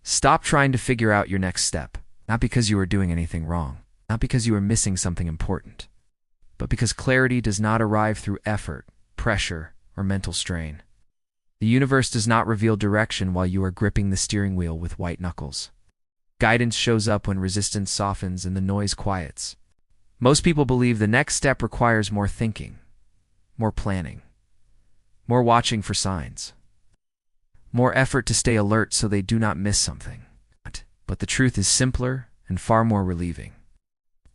Stop trying to figure out your next step, not because you are doing anything wrong, not because you are missing something important, but because clarity does not arrive through effort, pressure, or mental strain. The universe does not reveal direction while you are gripping the steering wheel with white knuckles. Guidance shows up when resistance softens and the noise quiets. Most people believe the next step requires more thinking, more planning, more watching for signs, more effort to stay alert so they do not miss something. But the truth is simpler and far more relieving.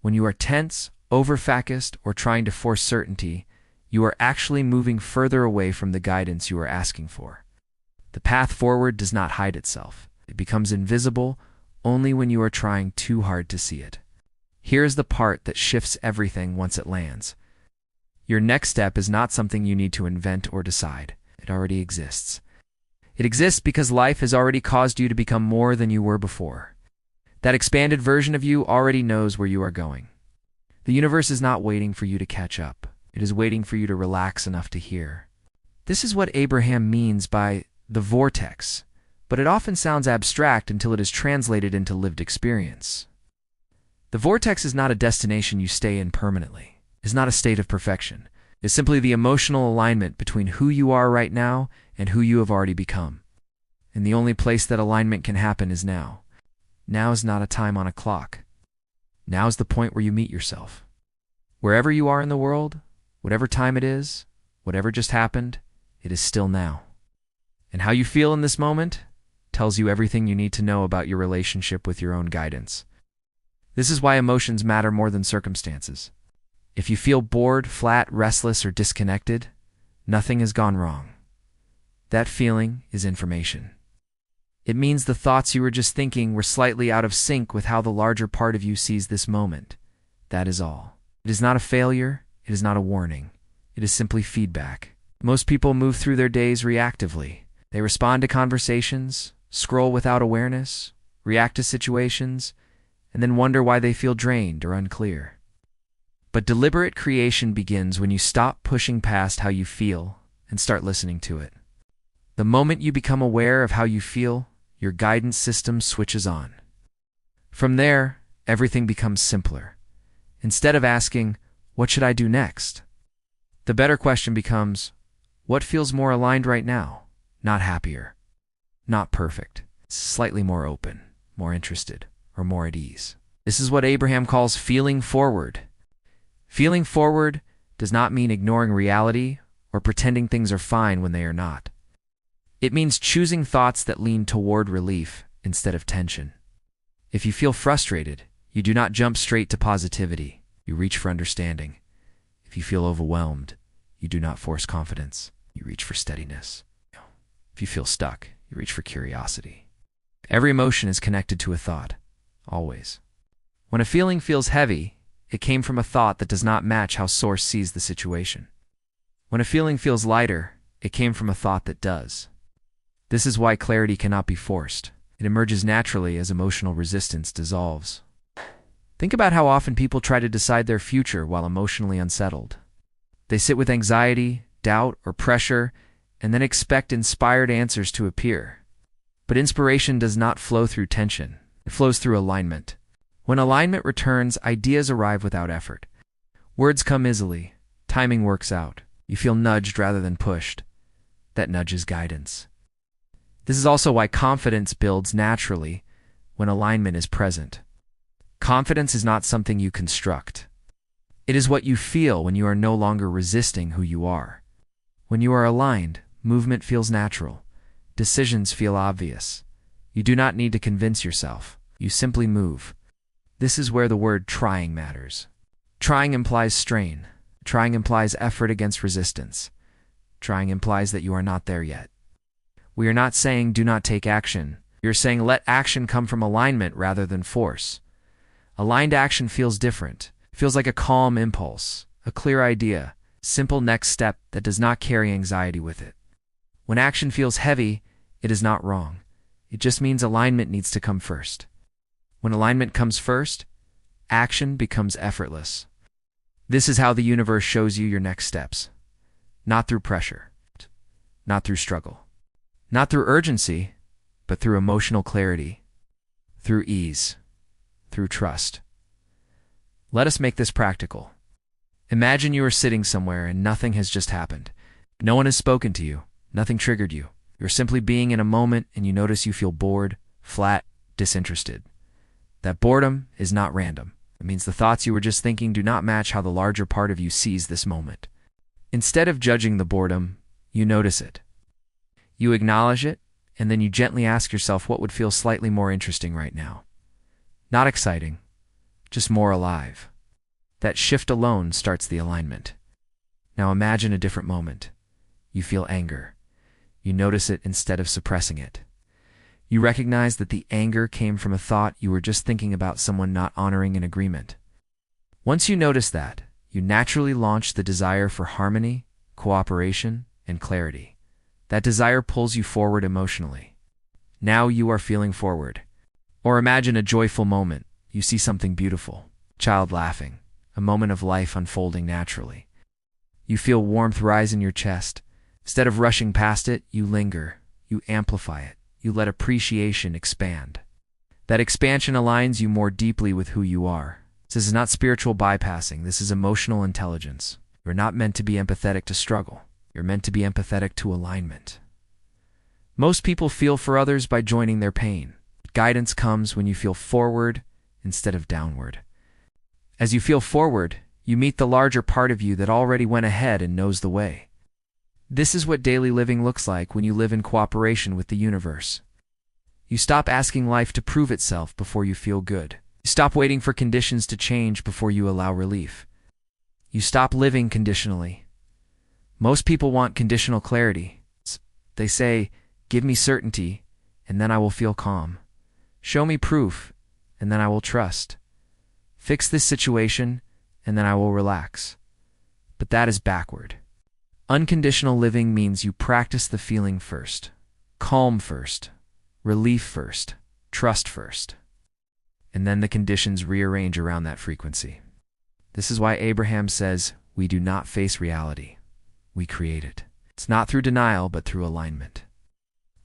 When you are tense, over-focused, or trying to force certainty, you are actually moving further away from the guidance you are asking for. The path forward does not hide itself. It becomes invisible only when you are trying too hard to see it. Here is the part that shifts everything once it lands. Your next step is not something you need to invent or decide. It already exists. It exists because life has already caused you to become more than you were before. That expanded version of you already knows where you are going. The universe is not waiting for you to catch up. It is waiting for you to relax enough to hear. This is what Abraham means by the vortex, but it often sounds abstract until it is translated into lived experience. The vortex is not a destination you stay in permanently. It is not a state of perfection. It is simply the emotional alignment between who you are right now and who you have already become. And the only place that alignment can happen is now. Now is not a time on a clock. Now is the point where you meet yourself. Wherever you are in the world, whatever time it is, whatever just happened, it is still now. And how you feel in this moment tells you everything you need to know about your relationship with your own guidance. This is why emotions matter more than circumstances. If you feel bored, flat, restless, or disconnected, nothing has gone wrong. That feeling is information. It means the thoughts you were just thinking were slightly out of sync with how the larger part of you sees this moment. That is all. It is not a failure. It is not a warning. It is simply feedback. Most people move through their days reactively. They respond to conversations, scroll without awareness, react to situations, and then wonder why they feel drained or unclear. But deliberate creation begins when you stop pushing past how you feel and start listening to it. The moment you become aware of how you feel, your guidance system switches on. From there, everything becomes simpler. Instead of asking, "What should I do next?" the better question becomes, "What feels more aligned right now?" Not happier, not perfect, slightly more open, more interested, or more at ease. This is what Abraham calls feeling forward. Feeling forward does not mean ignoring reality or pretending things are fine when they are not. It means choosing thoughts that lean toward relief instead of tension. If you feel frustrated, you do not jump straight to positivity. You reach for understanding. If you feel overwhelmed, you do not force confidence. You reach for steadiness. If you feel stuck, you reach for curiosity. Every emotion is connected to a thought, always. When a feeling feels heavy, it came from a thought that does not match how source sees the situation. When a feeling feels lighter, it came from a thought that does. This is why clarity cannot be forced. It emerges naturally as emotional resistance dissolves. Think about how often people try to decide their future while emotionally unsettled. They sit with anxiety, doubt, or pressure, and then expect inspired answers to appear. But inspiration does not flow through tension. It flows through alignment. When alignment returns, ideas arrive without effort. Words come easily. Timing works out. You feel nudged rather than pushed. That nudge is guidance. This is also why confidence builds naturally when alignment is present. Confidence is not something you construct. It is what you feel when you are no longer resisting who you are. When you are aligned, movement feels natural. Decisions feel obvious. You do not need to convince yourself. You simply move. This is where the word trying matters. Trying implies strain. Trying implies effort against resistance. Trying implies that you are not there yet. We are not saying do not take action. We are saying let action come from alignment rather than force. Aligned action feels different. It feels like a calm impulse, a clear idea, simple next step that does not carry anxiety with it. When action feels heavy, it is not wrong. It just means alignment needs to come first. When alignment comes first, action becomes effortless. This is how the universe shows you your next steps. Not through pressure, not through struggle, not through urgency, but through emotional clarity, through ease, through trust. Let us make this practical. Imagine you are sitting somewhere and nothing has just happened. No one has spoken to you. Nothing triggered you. You're simply being in a moment and you notice you feel bored, flat, disinterested. That boredom is not random. It means the thoughts you were just thinking do not match how the larger part of you sees this moment. Instead of judging the boredom, you notice it. You acknowledge it, and then you gently ask yourself what would feel slightly more interesting right now. Not exciting, just more alive. That shift alone starts the alignment. Now imagine a different moment. You feel anger. You notice it instead of suppressing it. You recognize that the anger came from a thought you were just thinking about someone not honoring an agreement. Once you notice that, you naturally launch the desire for harmony, cooperation, and clarity. That desire pulls you forward emotionally. Now you are feeling forward. Or imagine a joyful moment. You see something beautiful, child laughing, a moment of life unfolding naturally. You feel warmth rise in your chest. Instead of rushing past it, you linger, you amplify it, you let appreciation expand. That expansion aligns you more deeply with who you are. This is not spiritual bypassing, this is emotional intelligence. You're not meant to be empathetic to struggle. You're meant to be empathetic to alignment. Most people feel for others by joining their pain. Guidance comes when you feel forward instead of downward. As you feel forward, you meet the larger part of you that already went ahead and knows the way. This is what daily living looks like when you live in cooperation with the universe. You stop asking life to prove itself before you feel good. You stop waiting for conditions to change before you allow relief. You stop living conditionally. Most people want conditional clarity. They say, "Give me certainty, and then I will feel calm. Show me proof, and then I will trust. Fix this situation, and then I will relax." But that is backward. Unconditional living means you practice the feeling first, calm first, relief first, trust first, and then the conditions rearrange around that frequency. This is why Abraham says, "We do not face reality, we create it." It's not through denial, but through alignment.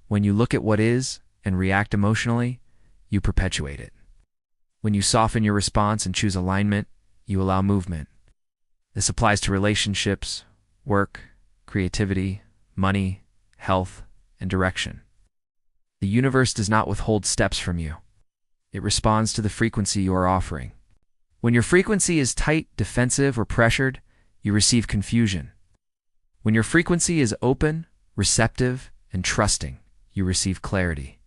When you look at what is and react emotionally, you perpetuate it. When you soften your response and choose alignment, you allow movement. This applies to relationships, work, creativity, money, health, and direction. The universe does not withhold steps from you. It responds to the frequency you are offering. When your frequency is tight, defensive, or pressured, you receive confusion. When your frequency is open, receptive, and trusting, you receive clarity.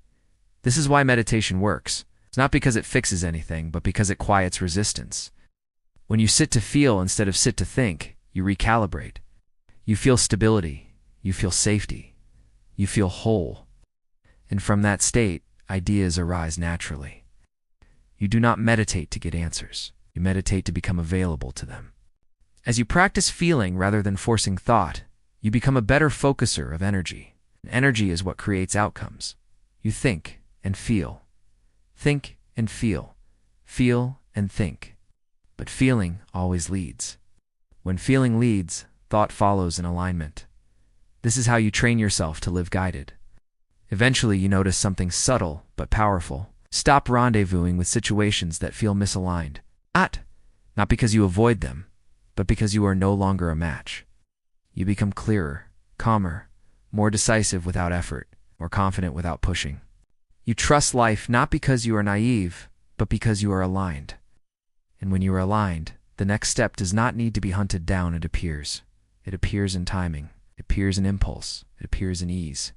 This is why meditation works. It's not because it fixes anything, but because it quiets resistance. When you sit to feel instead of sit to think, you recalibrate. You feel stability, you feel safety, you feel whole. And from that state, ideas arise naturally. You do not meditate to get answers. You meditate to become available to them. As you practice feeling rather than forcing thought, you become a better focuser of energy. Energy is what creates outcomes. You think and feel. Think and feel. Feel and think. But feeling always leads. When feeling leads, thought follows in alignment. This is how you train yourself to live guided. Eventually, you notice something subtle but powerful. Stop rendezvousing with situations that feel misaligned. Not because you avoid them, but because you are no longer a match. You become clearer, calmer, more decisive without effort, more confident without pushing. You trust life not because you are naive, but because you are aligned. And when you are aligned, the next step does not need to be hunted down, it appears. It appears in timing. It appears in impulse. It appears in ease.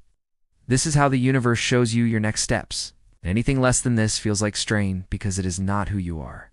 This is how the universe shows you your next steps. Anything less than this feels like strain because it is not who you are.